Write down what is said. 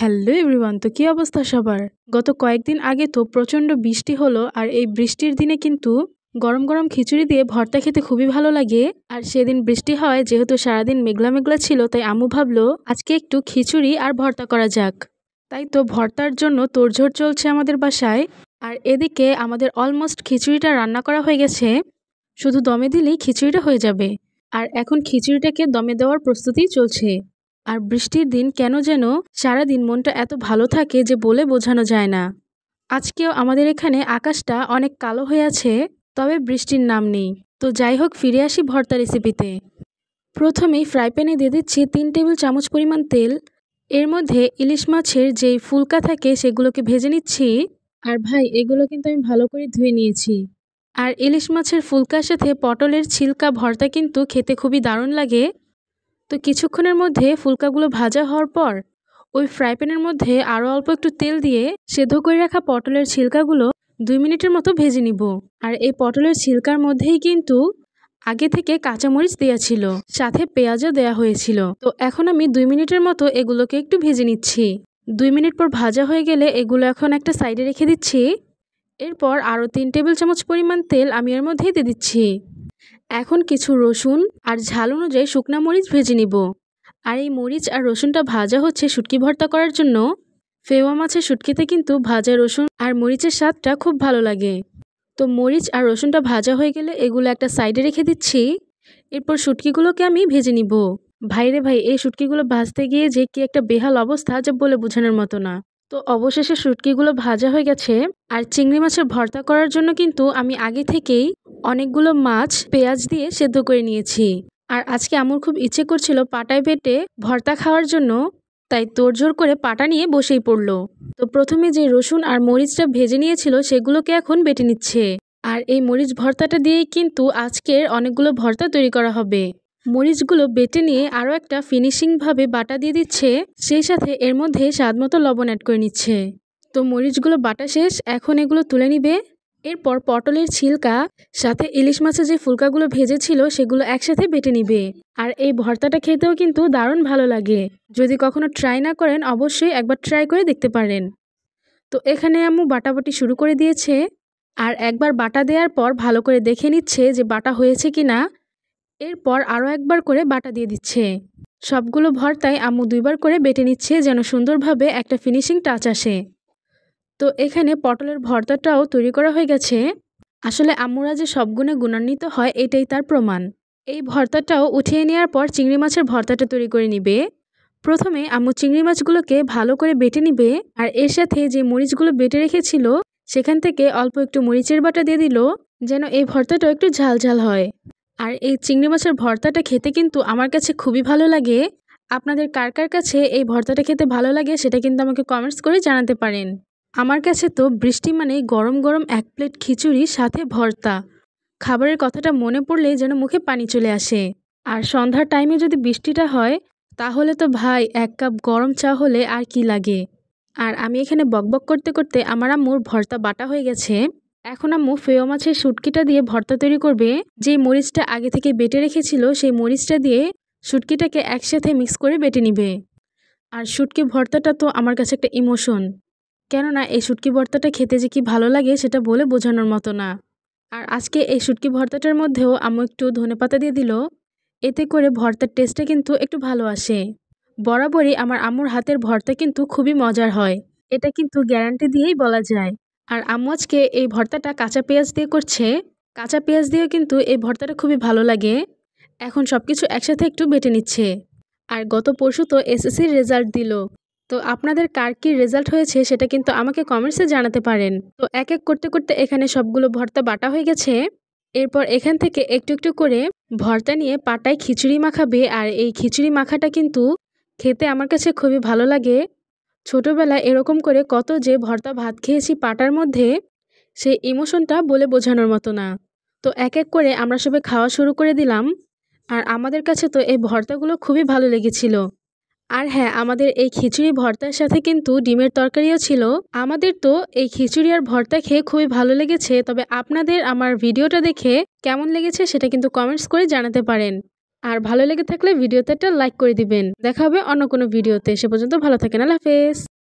Hello everyone, তো কি অবস্থা সবার? গত কয়েকদিন আগে তো প্রচণ্ড বৃষ্টি হলো, আর এই বৃষ্টির দিনে কিন্তু গরম গরম খিচুড়ি দিয়ে ভর্তা খেতে খুবই ভালো লাগে। আর সেদিন বৃষ্টি হয়, যেহেতু সারাদিন মেঘলা মেঘলা ছিল, তাই আম্মু ভাবলো আজকে একটু খিচুড়ি আর ভর্তা করা যাক। তাই তো ভর্তার জন্য তোড়জোড় চলছে আমাদের বাসায়। আর এদিকে আমাদের অলমোস্ট খিচুড়িটা রান্না করা হয়ে গেছে, শুধু দমে দিলেই খিচুড়িটা হয়ে যাবে। আর এখন খিচুড়িটাকে দমে দেওয়ার প্রস্তুতি চলছে। আর বৃষ্টির দিন কেন যেন সারাদিন মনটা এত ভালো থাকে যে বলে বোঝানো যায় না। আজকেও আমাদের এখানে আকাশটা অনেক কালো হয়ে আছে, তবে বৃষ্টির নাম নেই। তো যাই হোক, ফিরে আসি ভর্তা রেসিপিতে। প্রথমেই ফ্রাই প্যানে দিয়ে দিচ্ছি 3 টেবিল চামচ পরিমাণ তেল। এর মধ্যে ইলিশ মাছের যেই ফুলকা থাকে সেগুলোকে ভেজে নিচ্ছি। আর ভাই, এগুলো কিন্তু আমি ভালো করে ধুয়ে নিয়েছি। আর ইলিশ মাছের ফুলকার সাথে পটলের ছিলকা ভর্তা কিন্তু খেতে খুবই দারুণ লাগে। তো কিছুক্ষণের মধ্যে ফুলকাগুলো ভাজা হওয়ার পর ওই ফ্রাই প্যানের মধ্যে আরও অল্প একটু তেল দিয়ে সেদ্ধ করে রাখা পটলের ছিলকাগুলো 2 মিনিটের মতো ভেজে নিব। আর এই পটলের ছিলকার মধ্যেই কিন্তু আগে থেকে কাঁচামরিচ দেওয়া ছিল, সাথে পেঁয়াজও দেওয়া হয়েছিল। তো এখন আমি 2 মিনিটের মতো এগুলোকে একটু ভেজে নিচ্ছি। 2 মিনিট পর ভাজা হয়ে গেলে এগুলো এখন একটা সাইডে রেখে দিচ্ছি। এরপর আরও 3 টেবিল চামচ পরিমাণ তেল আমি এর মধ্যেই দিয়ে দিচ্ছি। এখন কিছু রসুন আর ঝাল অনুযায়ী শুকনা মরিচ ভেজে নিব। আর এই মরিচ আর রসুনটা ভাজা হচ্ছে শুটকি ভর্তা করার জন্য। ফেওয়া মাছের শুটকিতে কিন্তু ভাজা রসুন আর মরিচের স্বাদটা খুব ভালো লাগে। তো মরিচ আর রসুনটা ভাজা হয়ে গেলে এগুলো একটা সাইডে রেখে দিচ্ছি। এরপর শুটকিগুলোকে আমি ভেজে নিব। ভাইরে ভাই, এই শুটকিগুলো ভাজতে গিয়ে যে কি একটা বেহাল অবস্থা, যা বলে বোঝানোর মতো না। তো অবশেষে শুটকিগুলো ভাজা হয়ে গেছে। আর চিংড়ি মাছের ভর্তা করার জন্য কিন্তু আমি আগে থেকেই অনেকগুলো মাছ পেঁয়াজ দিয়ে সেদ্ধ করে নিয়েছি। আর আজকে আমার খুব ইচ্ছে করছিল পাটায় বেটে ভর্তা খাওয়ার জন্য, তাই তোড়জোড় করে পাটা নিয়ে বসেই পড়লো। তো প্রথমে যে রসুন আর মরিচটা ভেজে নিয়েছিল সেগুলোকে এখন বেটে নিচ্ছে। আর এই মরিচ ভর্তাটা দিয়েই কিন্তু আজকের অনেকগুলো ভর্তা তৈরি করা হবে। মরিচগুলো বেটে নিয়ে আরও একটা ফিনিশিংভাবে বাটা দিয়ে দিচ্ছে, সেই সাথে এর মধ্যে স্বাদমতো লবণ অ্যাড করে নিচ্ছে। তো মরিচগুলো বাটা শেষ, এখন এগুলো তুলে নিবে। এরপর পটলের ছিলকা সাথে ইলিশ মাছের যে ফুলকাগুলো ভেজেছিল সেগুলো একসাথে বেটে নিবে। আর এই ভর্তাটা খেতেও কিন্তু দারুণ ভালো লাগে। যদি কখনো ট্রাই না করেন, অবশ্যই একবার ট্রাই করে দেখতে পারেন। তো এখানে আম্মু বাটাবাটি শুরু করে দিয়েছে। আর একবার বাটা দেওয়ার পর ভালো করে দেখে নিচ্ছে যে বাটা হয়েছে কি না। এরপর আরও একবার করে বাটা দিয়ে দিচ্ছে। সবগুলো ভর্তায় আম্মু 2বার করে বেটে নিচ্ছে, যেন সুন্দরভাবে একটা ফিনিশিং টাচ আসে। তো এখানে পটলের ভর্তাটাও তৈরি করা হয়ে গেছে। আসলে আম্মুরা যে সব গুণে গুণান্বিত হয়, এটাই তার প্রমাণ। এই ভর্তাটাও উঠিয়ে নেওয়ার পর চিংড়ি মাছের ভর্তাটা তৈরি করে নিবে। প্রথমে আম্মু চিংড়ি মাছগুলোকে ভালো করে বেটে নিবে। আর এর সাথে যে মরিচগুলো বেটে রেখেছিল সেখান থেকে অল্প একটু মরিচের বাটা দিয়ে দিল, যেন এই ভর্তাটা একটু ঝাল ঝাল হয়। আর এই চিংড়ি মাছের ভর্তাটা খেতে কিন্তু আমার কাছে খুবই ভালো লাগে। আপনাদের কার কার কাছে এই ভর্তাটা খেতে ভালো লাগে সেটা কিন্তু আমাকে কমেন্টস করে জানাতে পারেন। আমার কাছে তো বৃষ্টি মানেই গরম গরম 1 প্লেট খিচুড়ি সাথে ভর্তা। খাবারের কথাটা মনে পড়লেই যেন মুখে পানি চলে আসে। আর সন্ধ্যার টাইমে যদি বৃষ্টিটা হয়, তাহলে তো ভাই 1 কাপ গরম চা হলে আর কি লাগে। আর আমি এখানে বকবক করতে করতে আমার আম্মুর ভর্তা বাটা হয়ে গেছে। এখন আম্মু ফেওয়া মাছের শুটকিটা দিয়ে ভর্তা তৈরি করবে। যেই মরিচটা আগে থেকে বেটে রেখেছিল সেই মরিচটা দিয়ে শুটকিটাকে একসাথে মিক্স করে বেটে নিবে। আর শুটকি ভর্তাটা তো আমার কাছে একটা ইমোশন, কেননা এই শুটকি ভর্তাটা খেতে যে কি ভালো লাগে সেটা বলে বোঝানোর মতো না। আর আজকে এই শুটকি ভর্তাটার মধ্যেও আম্মু একটু ধনেপাতা দিয়ে দিল, এতে করে ভর্তার টেস্টটা কিন্তু একটু ভালো আসে। বরাবরই আমার আম্মুর হাতের ভর্তা কিন্তু খুবই মজার হয়, এটা কিন্তু গ্যারান্টি দিয়েই বলা যায়। আর আম্মু আজকে এই ভর্তাটা কাঁচা পেঁয়াজ দিয়ে করছে। কাঁচা পেঁয়াজ দিয়েও কিন্তু এই ভর্তাটা খুবই ভালো লাগে। এখন সব কিছু একসাথে একটু বেটে নিচ্ছে। আর গত পরশু তো এসএসসির রেজাল্ট দিল। তো আপনাদের কার কী রেজাল্ট হয়েছে সেটা কিন্তু আমাকে কমেন্টসে জানাতে পারেন। তো এক এক করতে করতে এখানে সবগুলো ভর্তা বাটা হয়ে গেছে। এরপর এখান থেকে একটু একটু করে ভর্তা নিয়ে পাটায় খিচুড়ি মাখাবে। আর এই খিচুড়ি মাখাটা কিন্তু খেতে আমার কাছে খুবই ভালো লাগে। ছোটোবেলায় এরকম করে কত যে ভর্তা ভাত খেয়েছি পাটার মধ্যে, সেই ইমোশনটা বলে বোঝানোর মতো না। তো এক এক করে আমরা সবাই খাওয়া শুরু করে দিলাম। আর আমাদের কাছে তো এই ভর্তাগুলো খুবই ভালো লেগেছিল। আর হ্যাঁ, আমাদের এই খিচুড়ি ভর্তার সাথে কিন্তু ডিমের তরকারিও ছিল। আমাদের তো এই খিচুড়ি আর ভর্তা খেয়ে খুবই ভালো লেগেছে। তবে আপনাদের আমার ভিডিওটা দেখে কেমন লেগেছে সেটা কিন্তু কমেন্টস করে জানাতে পারেন। আর ভালো লেগে থাকলে ভিডিওতে একটা লাইক করে দিবেন। দেখা হবে অন্য কোনো ভিডিওতে। সে পর্যন্ত ভালো থাকেন। আল্লাহ হাফেজ।